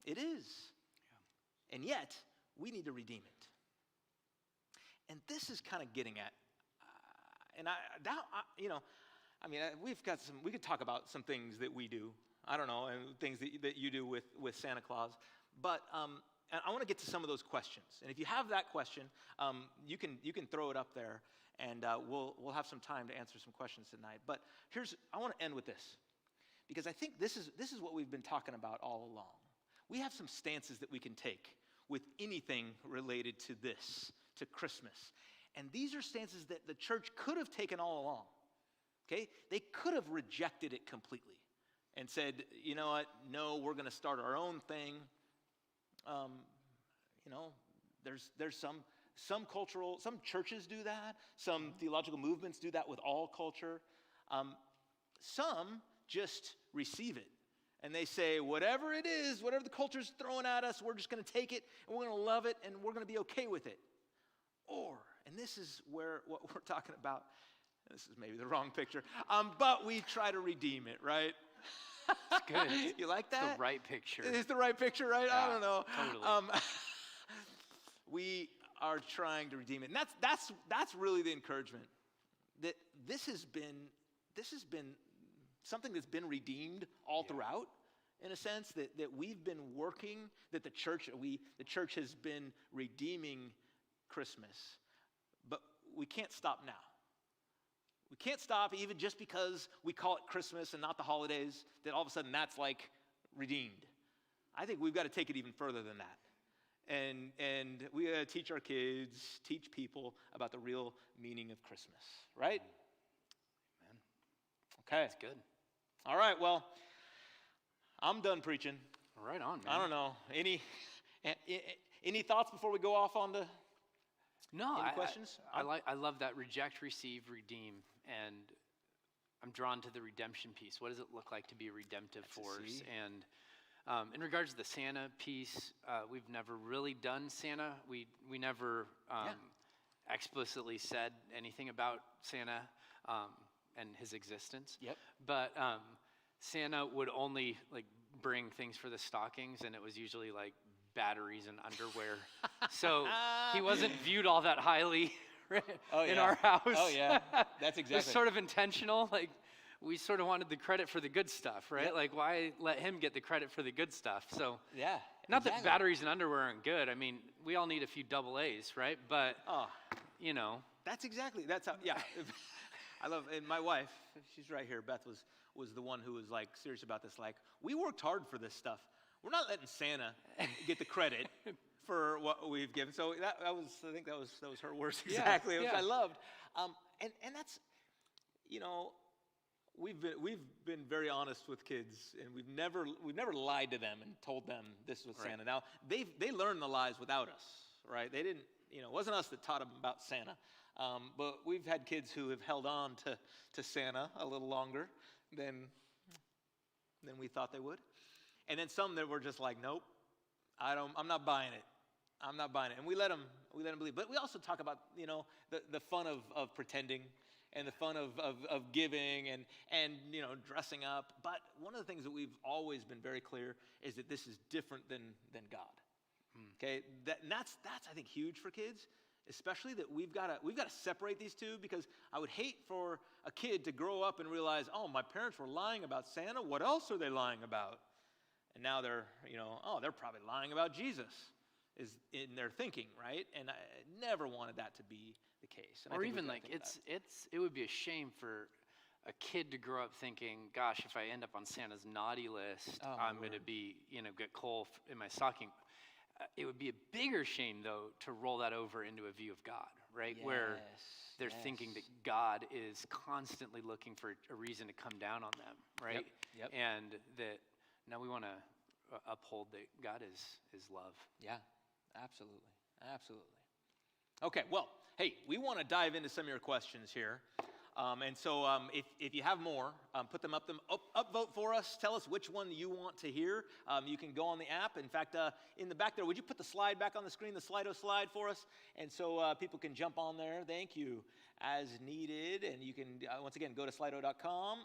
It is. Yeah. And yet, we need to redeem it. And this is kind of getting at, we could talk about some things that we do. I don't know, and things that you do with Santa Claus. But and I want to get to some of those questions. And if you have that question, you can throw it up there, and we'll have some time to answer some questions tonight. But I want to end with this, because I think this is what we've been talking about all along. We have some stances that we can take with anything related to this, to Christmas. And these are stances that the church could have taken all along. Okay? They could have rejected it completely and said, you know what, no, we're going to start our own thing. There's some churches do that. Some theological movements do that with all culture. Some just receive it. And they say, whatever it is, whatever the culture's throwing at us, we're just going to take it, and we're going to love it, and we're going to be okay with it. Or, and this is where what we're talking about, this is maybe the wrong picture, but we try to redeem it, right? It's good. You like that? It's the right picture. It's the right picture, right? Yeah, I don't know. Totally. We are trying to redeem it. And that's really the encouragement. That this has been something that's been redeemed all throughout, in a sense, that we've been working, that the church has been redeeming Christmas. But we can't stop now. We can't stop even just because we call it Christmas and not the holidays, that all of a sudden that's like redeemed. I think we've got to take it even further than that. And we got to teach our kids, teach people about the real meaning of Christmas, right? Amen. Okay. That's good. All right, well, I'm done preaching. Right on, man. I don't know. Any thoughts before we go off on the any questions? I love that reject, receive, redeem, and I'm drawn to the redemption piece. What does it look like to be a redemptive force? And in regards to the Santa piece, we've never really done Santa. We never explicitly said anything about Santa and his existence. Yep. But Santa would only bring things for the stockings, and it was usually batteries and underwear. So he wasn't viewed all that highly in our house. Oh yeah, that's exactly. It was sort of intentional. We sort of wanted the credit for the good stuff, right? Yep. Why let him get the credit for the good stuff? So yeah, not that batteries and underwear aren't good. I mean, we all need a few double A's, right? But that's how. Yeah, I love. And my wife, she's right here. Beth was the one who was serious about this. We worked hard for this stuff. We're not letting Santa get the credit for what we've given. So I think that was her words exactly, which I loved. And that's, we've been very honest with kids, and we've never lied to them and told them this was Santa. Now they learned the lies without us, right? They didn't, it wasn't us that taught them about Santa. But we've had kids who have held on to Santa a little longer than we thought they would. And then some that were just nope, I'm not buying it. I'm not buying it. And we let them believe. But we also talk about, the fun of pretending and the fun of giving and dressing up. But one of the things that we've always been very clear is that this is different than God. Okay? That's I think huge for kids, especially that we've got to separate these two, because I would hate for a kid to grow up and realize, oh, my parents were lying about Santa. What else are they lying about? And now they're, they're probably lying about Jesus, is in their thinking, right? And I never wanted that to be the case. And or even it would be a shame for a kid to grow up thinking, gosh, if I end up on Santa's naughty list, I'm going to be, get coal in my stocking. It would be a bigger shame, though, to roll that over into a view of God, right? Yes, where they're thinking that God is constantly looking for a reason to come down on them, right? Yep. And that now we want to uphold that God is love. Yeah, absolutely. Okay, well, hey, we want to dive into some of your questions here. And so if you have more, put them upvote for us. Tell us which one you want to hear. You can go on the app. In fact, in the back there, would you put the slide back on the screen, the Slido slide for us? And so people can jump on there. Thank you. As needed. And you can, once again, go to slido.com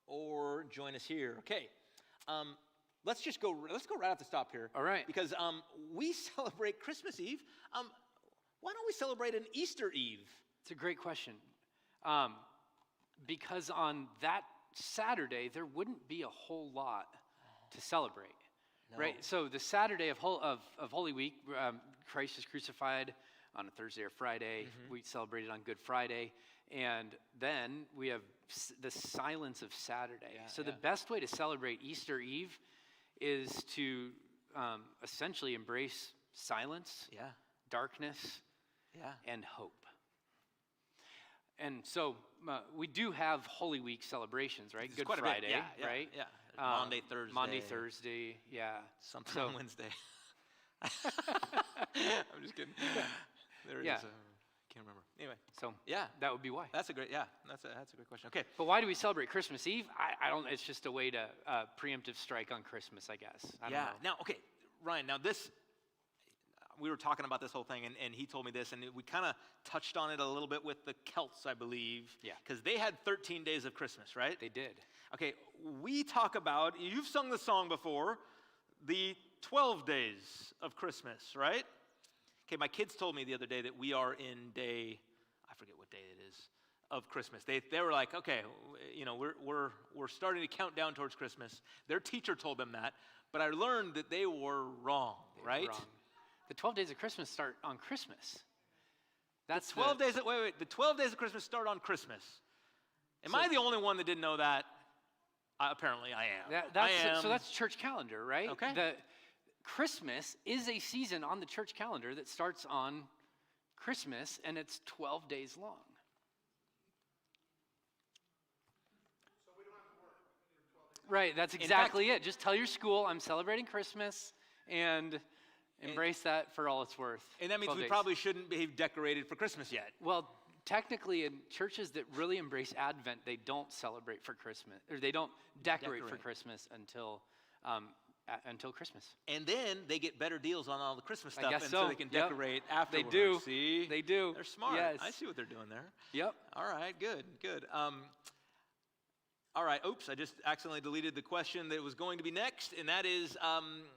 or join us here. Okay. Let's go right off the top here. All right. Because we celebrate Christmas Eve. Why don't we celebrate an Easter Eve? It's a great question. Because on that Saturday, there wouldn't be a whole lot to celebrate, right? So the Saturday of Holy Week, Christ is crucified on a Thursday or Friday. We celebrate it on Good Friday. And then we have the silence of Saturday. So the best way to celebrate Easter Eve is to essentially embrace silence, darkness, and hope. And so we do have Holy Week celebrations, right? It's Good quite Friday, a bit. right? Yeah. Monday, Thursday. Monday, Thursday, Something on Wednesday. I'm just kidding. There it is. Can't remember. Anyway. So that would be why. That's a great question. Okay. But why do we celebrate Christmas Eve? I don't. It's just a way to preemptive strike on Christmas, I guess. I don't know. Now, okay, Ryan. Now this. We were talking about this whole thing, and he told me this, and we kind of touched on it a little bit with the Celts, I believe. Yeah. Because they had 13 days of Christmas, right? They did. Okay, we talk about, you've sung the song before, the 12 days of Christmas, right? Okay, my kids told me the other day that we are in day, I forget what day it is, of Christmas. They were like, okay, we're starting to count down towards Christmas. Their teacher told them that, but I learned that they were wrong, right? Wrong. The 12 days of Christmas start on Christmas. That's 12 days. Wait. The 12 days of Christmas start on Christmas. Am I the only one that didn't know that? Apparently, I am. I am. So that's church calendar, right? Okay. The Christmas is a season on the church calendar that starts on Christmas, and it's 12 days long. So we don't have to work. 12 days. Right. That's exactly it. Just tell your school I'm celebrating Christmas, and embrace that for all it's worth. And that means 12 we days. probably shouldn't be decorated for Christmas yet. Well, technically, in churches that really embrace Advent, they don't celebrate for Christmas, or they don't decorate for Christmas until Christmas. And then they get better deals on all the Christmas stuff, guess and so. they can decorate afterwards. They do. See? They do. They're smart. Yes. I see what they're doing there. Yep. All right, good. All right, oops, I just accidentally deleted the question that was going to be next, and that is...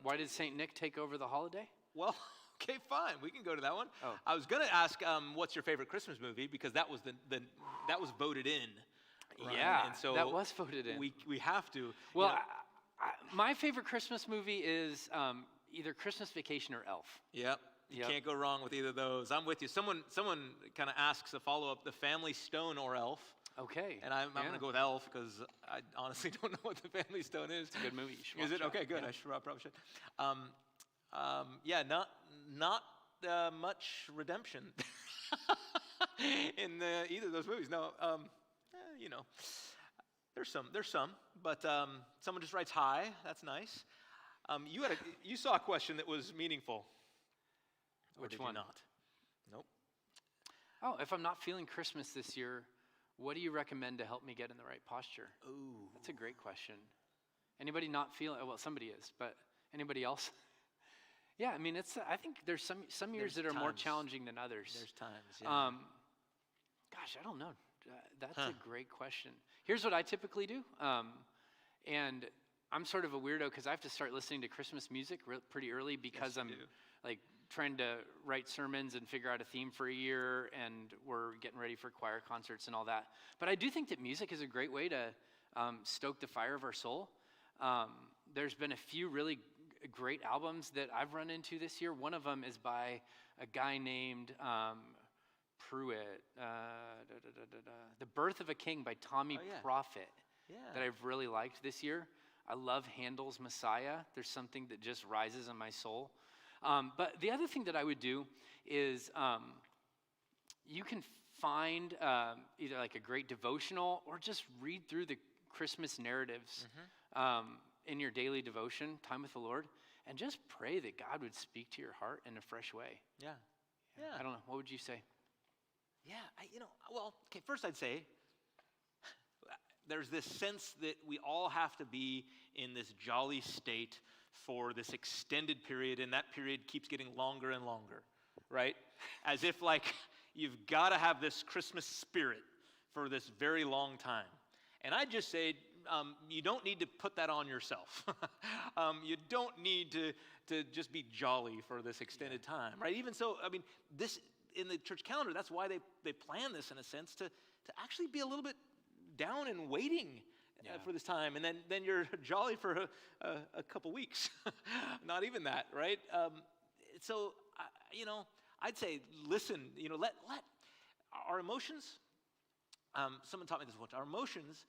Why did St. Nick take over the holiday? Well, okay, fine. We can go to that one. Oh. I was going to ask, what's your favorite Christmas movie? Because that was that was voted in. Right? Yeah, and so that was voted in. We have to. Well, my favorite Christmas movie is either Christmas Vacation or Elf. Yep. You can't go wrong with either of those. I'm with you. Someone kind of asks a follow-up, The Family Stone or Elf? Okay. And I'm going to go with Elf because I honestly don't know what The Family Stone is. It's a good movie. You should Is it? watch Okay, good. Yeah. I probably should. Not much redemption in either of those movies. No, there's some, but someone just writes hi. That's nice. You saw a question that was meaningful. Or Which did one? You not? Nope. Oh, if I'm not feeling Christmas this year, what do you recommend to help me get in the right posture? Ooh. That's a great question. Anybody not feeling? Well, somebody is, but anybody else? Yeah, I mean, I think there's some years that are more challenging than others. There's times. Yeah. Gosh, I don't know. That's a great question. Here's what I typically do, and I'm sort of a weirdo because I have to start listening to Christmas music pretty early because I'm like trying to write sermons and figure out a theme for a year, and we're getting ready for choir concerts and all that. But I do think that music is a great way to stoke the fire of our soul. There's been a few really great albums that I've run into this year. One of them is by a guy named Pruitt. The Birth of a King by Tommy Prophet that I've really liked this year. I love Handel's Messiah. There's something that just rises in my soul. But the other thing that I would do is you can find either like a great devotional or just read through the Christmas narratives in your daily devotion, time with the Lord, and just pray that God would speak to your heart in a fresh way. Yeah. Yeah. I don't know. What would you say? Yeah, well, okay, first I'd say there's this sense that we all have to be in this jolly state for this extended period, and that period keeps getting longer and longer, right? As if like you've got to have this Christmas spirit for this very long time. And I just say, you don't need to put that on yourself. You don't need to just be jolly for this extended time, right? Even so, I mean, this in the church calendar, that's why they plan this in a sense to actually be a little bit down and waiting for this time, and then you're jolly for a couple weeks, not even that, right? So I'd say, listen, let our emotions. Someone taught me this once. Our emotions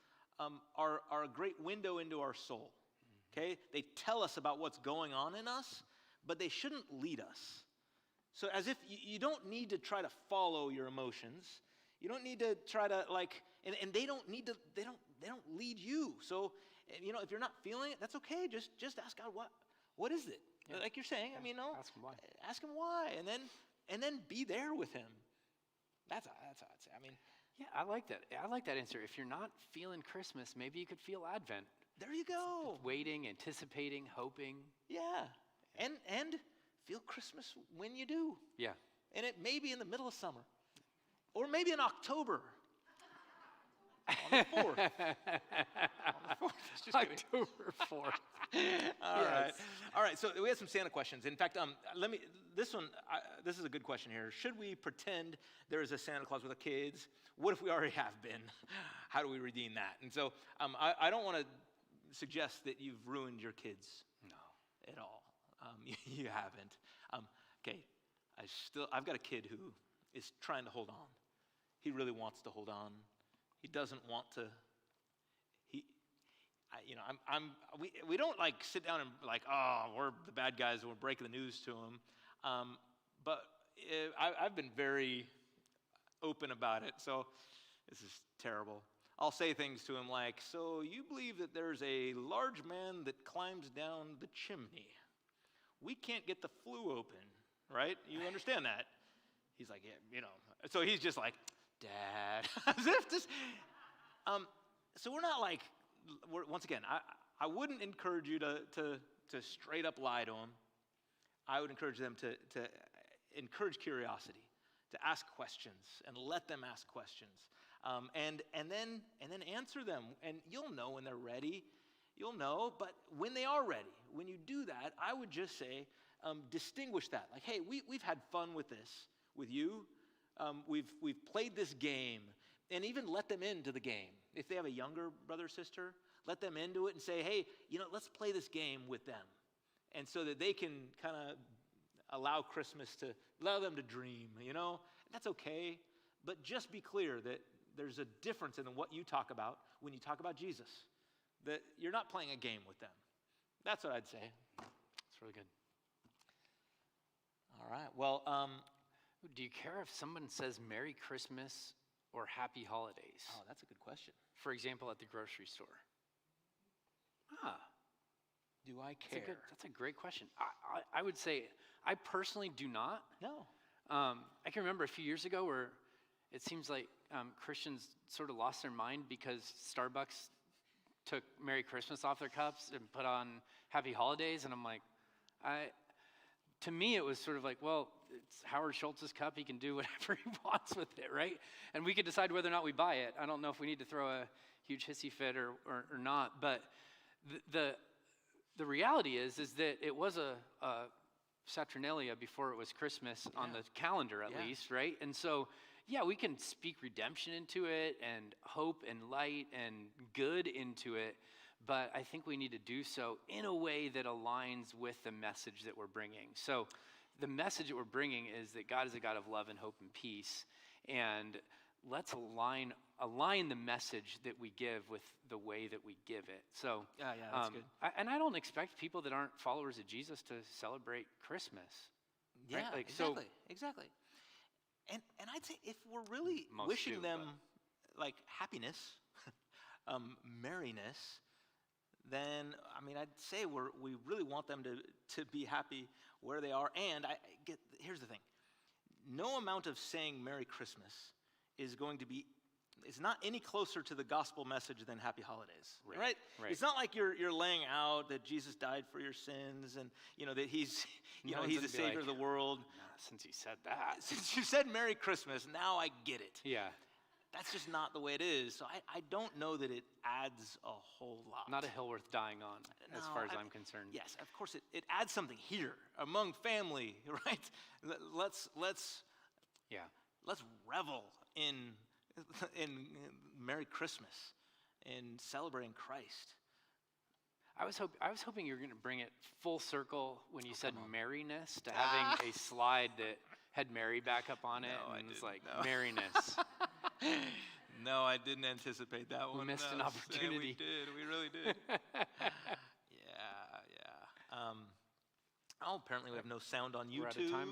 are a great window into our soul. Okay, they tell us about what's going on in us, but they shouldn't lead us. So as if you don't need to try to follow your emotions. You don't need to try to and they don't need to. They don't lead you. So if you're not feeling it, that's okay. Just ask God what is it? Yeah. Like you're saying. Yeah. I mean, ask him why. Ask him why, and then be there with him. That's how I'd say. I mean. Yeah, I like that. I like that answer. If you're not feeling Christmas, maybe you could feel Advent. There you go. Waiting, anticipating, hoping. Yeah. And feel Christmas when you do. Yeah. And it may be in the middle of summer. Or maybe in October. On the 4th. On the 4th. Just October 4th. All right, so we have some Santa questions. In fact, this is a good question here. Should we pretend there is a Santa Claus with the kids? What if we already have been? How do we redeem that? And so I don't want to suggest that you've ruined your kids. No. At all. You haven't. Okay, I've got a kid who is trying to hold on. He really wants to hold on. He doesn't want to. We don't sit down and we're the bad guys and we're breaking the news to him. But I've been very open about it. So this is terrible. I'll say things to him like, so you believe that there's a large man that climbs down the chimney. We can't get the flue open, right? You understand that? He's like, yeah, So he's just like, Dad. As if just, so we're not once again, I wouldn't encourage you to straight up lie to them. I would encourage them to encourage curiosity, to ask questions and let them ask questions. And then answer them. And you'll know when they're ready. You'll know, but when they are ready, when you do that, I would just say, distinguish that. Like, hey, we've had fun with this, with you. We've played this game, and even let them into the game. If they have a younger brother or sister, let them into it and say, hey, let's play this game with them. And so that they can kind of allow them to dream, That's okay, but just be clear that there's a difference in what you talk about when you talk about Jesus. That you're not playing a game with them. That's what I'd say. That's really good. All right. Well, do you care if someone says Merry Christmas or Happy Holidays? Oh, that's a good question. For example, at the grocery store. Do I care? That's a great question. I would say I personally do not. No. I can remember a few years ago where it seems like Christians sort of lost their mind because Starbucks took Merry Christmas off their cups and put on Happy Holidays, and I'm like, to me it was sort of like, well, it's Howard Schultz's cup, he can do whatever he wants with it, right? And we could decide whether or not we buy it. I don't know if we need to throw a huge hissy fit or not, but the reality is that it was a Saturnalia before it was Christmas on the calendar at least, right? And so, yeah, we can speak redemption into it and hope and light and good into it, but I think we need to do so in a way that aligns with the message that we're bringing. So the message that we're bringing is that God is a God of love and hope and peace, and let's align the message that we give with the way that we give it. So that's good. I don't expect people that aren't followers of Jesus to celebrate Christmas. Yeah, right? Exactly. And I'd say if we're really wishing them happiness, merriness, then I'd say we really want them to be happy where they are. And here's the thing: no amount of saying Merry Christmas is going to be, it's not any closer to the gospel message than Happy Holidays, right? It's not like you're laying out that Jesus died for your sins and, that he's, he's the savior of the world. Since you said that. Since you said Merry Christmas, now I get it. Yeah. That's just not the way it is. So I don't know that it adds a whole lot. Not a hill worth dying on, as far as I'm concerned. Yes, of course it adds something here among family, right? Let's revel in Merry Christmas and celebrating Christ. I was hoping you were going to bring it full circle when you said merriness to having a slide that had Mary back up on it, and it was like merriness. No, I didn't anticipate that one. We missed an opportunity. We really did. Yeah. Apparently we have no sound on YouTube. We're out of time.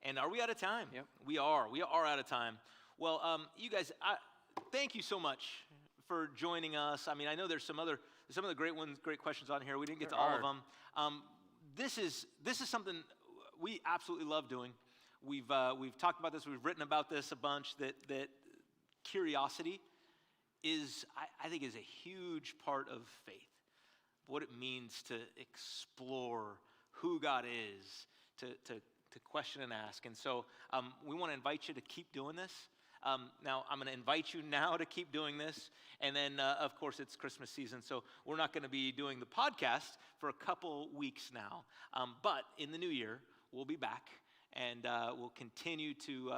And are we out of time? Yep. We are out of time. Well, you guys, thank you so much for joining us. I mean, I know there's some other great questions on here. We didn't get to all of them. This is something we absolutely love doing. We've talked about this. We've written about this a bunch. That curiosity is, I think, is a huge part of faith. What it means to explore who God is, to question and ask. And so we want to invite you to keep doing this. Now, I'm going to invite you now to keep doing this. And then, of course, it's Christmas season, so we're not going to be doing the podcast for a couple weeks now. But in the new year, we'll be back, and we'll continue to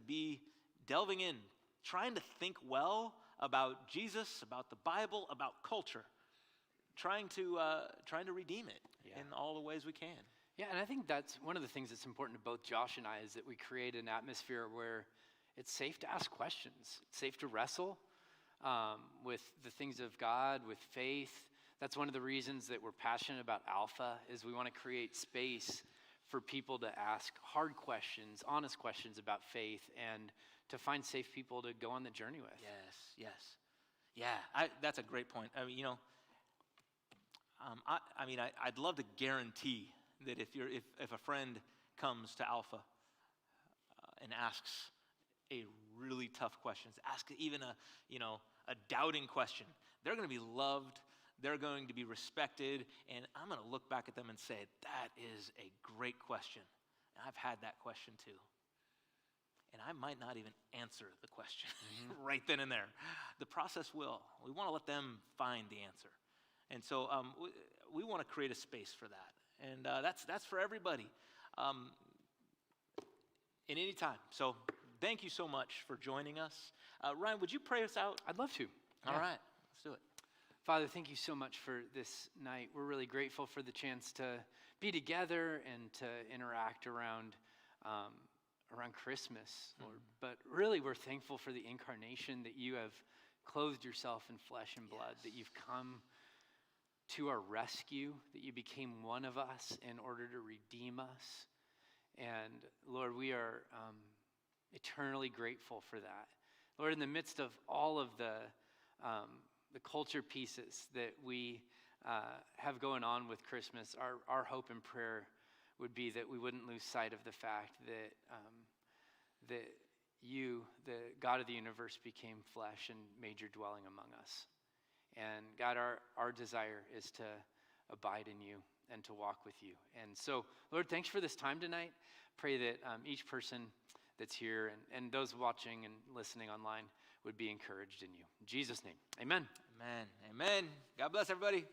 be delving in, trying to think well about Jesus, about the Bible, about culture, trying to redeem it in all the ways we can. Yeah, and I think that's one of the things that's important to both Josh and I is that we create an atmosphere where it's safe to ask questions. It's safe to wrestle with the things of God, with faith. That's one of the reasons that we're passionate about Alpha, is we want to create space for people to ask hard questions, honest questions about faith, and to find safe people to go on the journey with. Yes. Yeah, that's a great point. I mean, I'd love to guarantee that if a friend comes to Alpha and asks a really tough question, ask even a doubting question, they're going to be loved, they're going to be respected, and I'm going to look back at them and say, that is a great question. And I've had that question too. And I might not even answer the question right then and there. The process will. We want to let them find the answer. And so we want to create a space for that. And that's for everybody in any time. So thank you so much for joining us. Ryan, would you pray us out? I'd love to. All right, let's do it. Father, thank you so much for this night. We're really grateful for the chance to be together and to interact around Christmas, Lord. But really, we're thankful for the incarnation, that you have clothed yourself in flesh and blood, that you've come to our rescue, that you became one of us in order to redeem us. And Lord, we are eternally grateful for that. Lord, in the midst of all of the culture pieces that we have going on with Christmas, our hope and prayer would be that we wouldn't lose sight of the fact that you, the God of the universe, became flesh and made your dwelling among us. And God, our desire is to abide in you and to walk with you. And so, Lord, thanks for this time tonight. Pray that each person that's here and those watching and listening online would be encouraged in you. In Jesus' name, amen. Amen. God bless everybody.